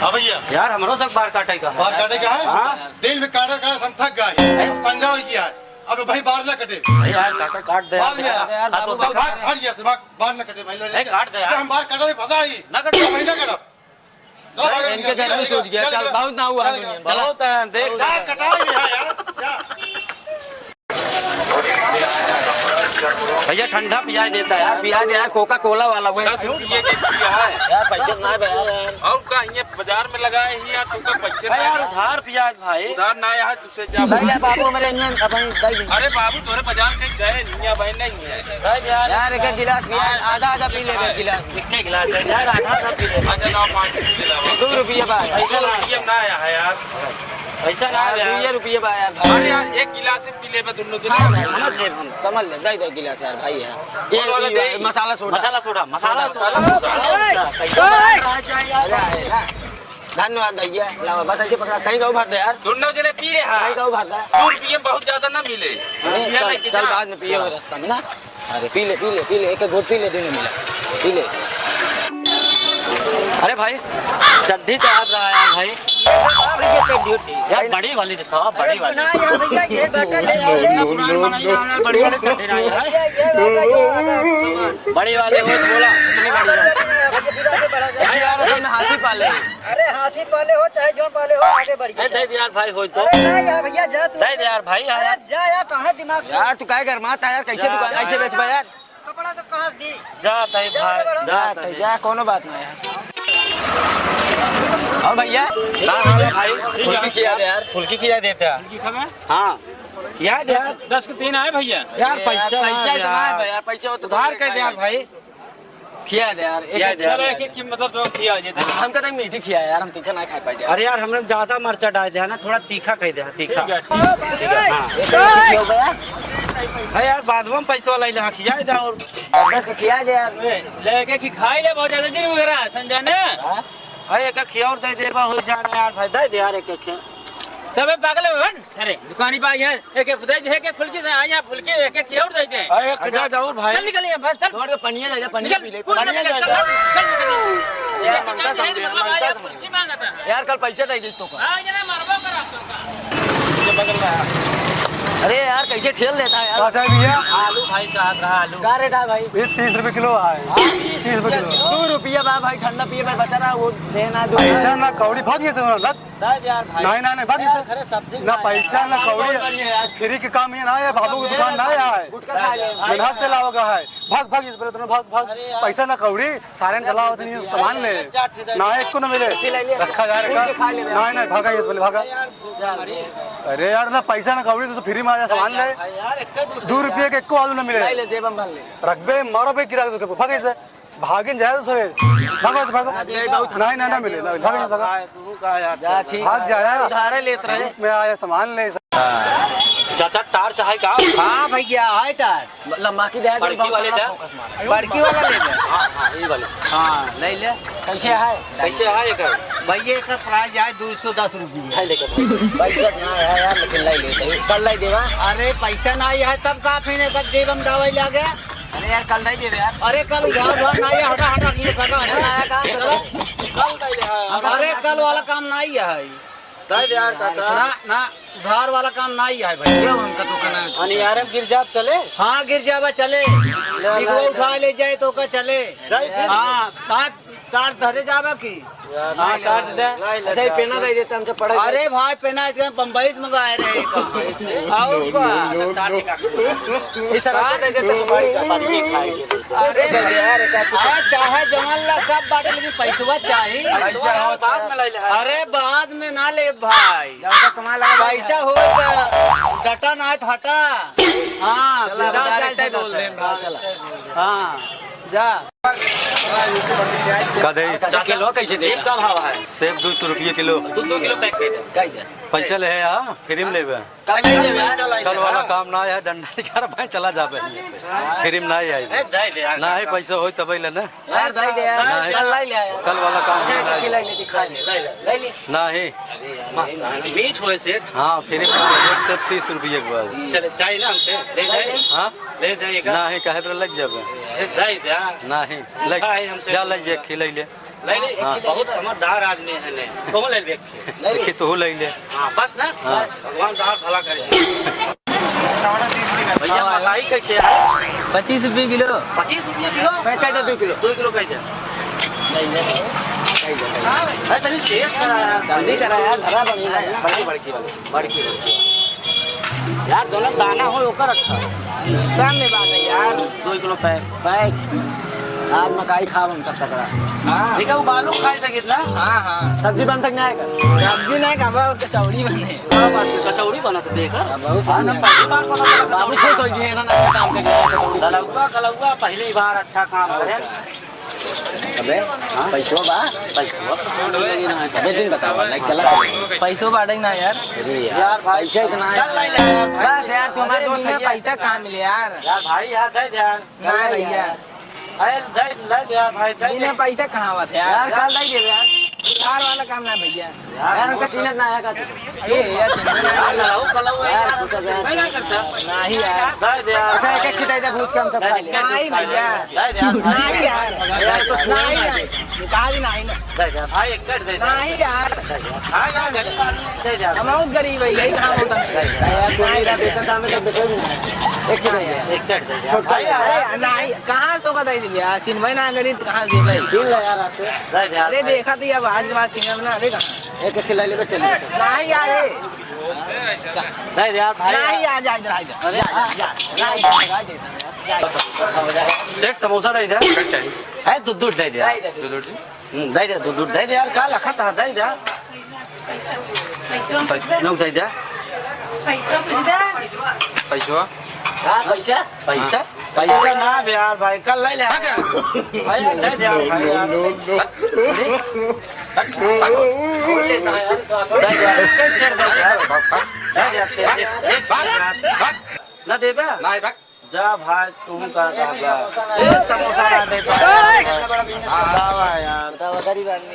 हाँ भैया यार हमरो सब बार काटे का बाल काटे का है। हाँ दिल में काटा हम थक गए, पंजा किया है। अब भाई बाल न कटे यार काका काट दे बाल में यार बाल काट गया बाल न कटे भाई काट दे यार हम बाल काटा फंसा ही ना कट भाई न कटा इनके घर में सोच गया चल बहुत ना हुआ बहुत है देख कटा यार भैया ठंडा पिया देता है यार पिया दे यार कोका कोला वाला वो ये किया है यार पैसा ना है यार और का ये बाजार में लगाए ही यार तुमका पैसे है यार उधार पिया भाई उधार ना है तुझसे जा भाई ले बाबू मेरे इंजन अपन दे दे अरे बाबू तोरे बाजार कहीं गए नहीं है भाई नहीं है यार एक गिलास पिया आधा आधा पी ले गिलास एक गिलास है यार आधा सा पी ले अच्छा ना 5 रुपए 2 रुपये बा पैसा ना ये ना आया है यार पैसा ना यार यार 2 रुपये बा यार अरे यार एक गिलास से पी ले दोनों हाँ, दिन समझ ले हम समझ ले दे दे गिलास यार भाई है ये मसाला सोडा मसाला सोडा धन्यवाद भैया लावा बस ऐसे पकड़ा कहीं का भर दे यार दोनों जने पी ले कहीं हां का भर दे 2 रुपये बहुत ज्यादा ना मिले चल बाद में पिए रास्ता में ना अरे पी ले एक घोट पी ले देने मिला पी ले अरे भाई चड्डी तो आप रहा है भाई यार बड़ी वाली दिखाओ बड़ी वाली बड़ी वाली चड्डी ना बड़ी वाली वो बोला यार असल में हाथी पाले अरे हाथी पाले हो चाहे जो पाले हो आगे बढ़िए दे दे यार भाई हो तो अरे ना यार भैया जा तू दे दे यार भाई अरे यार जा यार कहाँ दिमाग यार तू काय गरमाता यार कैसे दुकान ऐसे बेच बा यार कपड़ा तो कहाँ दी जा भाई भाई जा कोनो बात ना यार और भैया ना भाई फुल्की किया दे यार फुल्की किया देते हैं हाँ किया दे यार 10 के 3 आए भैया यार पैसा इतना है यार पैसा हो तो उधार कर दे यार भाई खिया दे यार एक मतलब तो किया जाता हम कहते हैं मीठी खिया यार हम तीखा ना खा पाए अरे यार हमने ज्यादा मर्चा डाल दिया ना थोड़ा तीखा कह दिया तीखा ठीक है हाँ है यार बाद में पैसा वाला ले खिया दे और 10 का खिया दे यार लेके कि खाई ले बहुत ज्यादा दिन वगैरह संजाने है एक खिया और दे देबा हो जाने यार भाई दे दे यार एक खिया तबे पागल है बन अरे दुकानी पाई है एक दे दे के फुल्की से आया फुल्की एक एक और दे दे एक जा जाओ भाई चल निकल बस चल छोड़ के पनिया ले जा पनिया पी ले पनिया चल यार मांगता यार कल पैसा दे दे तो का हां जना मारबो कर आपका बगल में अरे यार कैसे ठेल देता है यार अच्छा भैया आलू भाई चाहत रहा आलू क्या रेट है भाई ये 30 रुपए किलो है 30 रुपए किलो 2 रुपया बा भाई ठंडा पिए में बचा रहा वो देना दो पैसा ना कौड़ी भाग से लत दे दे यार भाई नहीं भाग से खरे सब्जी ना पैसा ना कौड़ी फ्री के काम ये ना है बाबू की दुकान ना है गुटखा खा ले मेहनत से लाओगा है भाग इस पर तुम भाग पैसा ना कौड़ी सारे ने चलाओ नहीं सामान ले ना एक को ना मिले रखा जा रहा नहीं भागा इस पर भागा अरे यार ना पैसा ना कौड़ी तो फ्री में आ जा सामान ले यार एक 2 रुपये के एको आलू ना मिले ले जेब में भर ले रखबे मारो पे गिरा तो भागे से भागिन जाए तो सोए भागो से भागो नहीं ना मिले भागे से भागा तू का यार जा ठीक भाग जाया उधारे लेत रहे मैं आया सामान ले चाचा तार चाहे का हां भैया है टार लंबा की दे बड़की वाले दे बड़की वाला ले हां ये वाले हां ले ले कैसे है कैसे है एकर भैया का प्राइस है 210 रुपये है लेकर पैसा ना है यार लेकिन लाई लेते कल लाई देवा अरे पैसा ना है तब का फिर तक देव हम दवाई लागे अरे यार कल नहीं देवे यार अरे कल उधार ना है हटा ये पका नया काम चलो कल दे ले अरे कल वाला काम नहीं है दे दे यार काका ना उधार वाला काम नहीं है भाई क्यों हमका तो करना अनि यार हम गिर जाब चले हाँ गिर जावा चले निगो उठा ले जाए तो का चले हाँ काट धरे जावा की हाँ काट दे अच्छा ये पेना दे देते हमसे पड़ा अरे भाई पेना इसके बम्बई से मंगाए रहे और का इस रात दे देते सुपारी का पानी खाएंगे अरे यार चाहे जमल ला सब बाटे लेकिन पैसा चाहिए पैसा हो बाद में ले ले अरे बाद में ना ले भाई कमा लगा पैसा हो तो डटा ना हटा हाँ बोल दे चला हाँ जा किलो कैसे दे का भाव है सेब 200 रुपये किलो 2 किलो पैक कर दे पैसा ले है फ्री में लेबे कल वाला काम ना है डंडा दिखा भाई चला जाबे फ्री में ना आई दे दे यार ना है पैसा होई तब ले ना यार दे दे यार कल लाई ले कल वाला काम खिलाई ले दिखा ले ले ना है मस्त मीठ होए सेठ हाँ फ्री में एक से 30 रुपये के बाद चले चाहिए ना हमसे ले जाए हाँ ले जाइएगा ना है कहे पर लग जाबे दे दे यार ना है लग है हमसे जा ले खिलाई ले ले ले बहुत समझदार आदमी है ने तुम ले ले देखी तू ले ले हां बस ना भगवान का भला करे भैया मकाई कैसे है 25 रुपये किलो 25 रुपये किलो पैसा दे 2 किलो 2 किलो कैसे अरे तनी तेज करा यार जल्दी करा यार धरा बनी बड़की यार दोनों दाना हो ओकर रखा सामने बात है यार 2 किलो पैक बैग आज मकाई खाब हम सब तकड़ा हाँ ठीक है वो बालू खाई सकित ना हाँ सब्जी बन तक नहीं आएगा सब्जी नहीं खाबा कचौड़ी बने क्या बात है कचौड़ी बना तो बेकर बहुत सही है पहली बार पता चला बाबू खुश हो गए ना अच्छा काम करके कलौआ पहली बार अच्छा काम करे अबे पैसो बा पैसा अबे जिन बताओ लाइक चला पैसों बांटेंगे ना यार यार भाई पैसा इतना है चल ले यार बस यार तुम्हारे दोस्त में पैसा कहाँ मिले यार यार भाई यार दे दे यार ना भैया अरे दे ले यार भाई दे दे इन्हें पैसा कहाँ हुआ था यार कल दे दे यार कार वाला काम ना भैया यार उनका सीनत ना आएगा ये यार यार कलौआ यार मैं ना करता नहीं यार दे दे यार अच्छा एक एक खिलाई दे भूज के हम सब खा ले नहीं भैया दे दे यार नहीं यार यार तो छुआ नहीं नहीं निकाल नहीं ना दे दे भाई एक कट दे दे नहीं यार हां यार गरीब आदमी दे दे यार हम बहुत गरीब है यही काम होता है यार कोई मेरा बेचता था मैं तो बेचो एक खिलाई दे एक कट दे छोटा भाई यार अरे नहीं कहाँ तो बताई दी भैया चिन्मय ना गरीब कहाँ दे भाई चुन ले यार ऐसे दे दे यार अरे देखा तो अब आज के बाद चिन्मय बना अरे कहाँ एक एक खिलाई ले चले नहीं यार दे दे यार भाई नहीं यार जा इधर आ इधर सेट समोसा दे दे है दूध दे दे यार दे दे दूध दे दे यार का लखा था दे दे लोग दे दे पैसा पैसा पैसा ना यार भाई कल ले ले भाई यार दे दे यार भाई यार दे दे यार कैसे दे दे यार दे दे यार ना दे बे जा भाई तुम का एक समोसा ना दे यार बताओ गरीब आदमी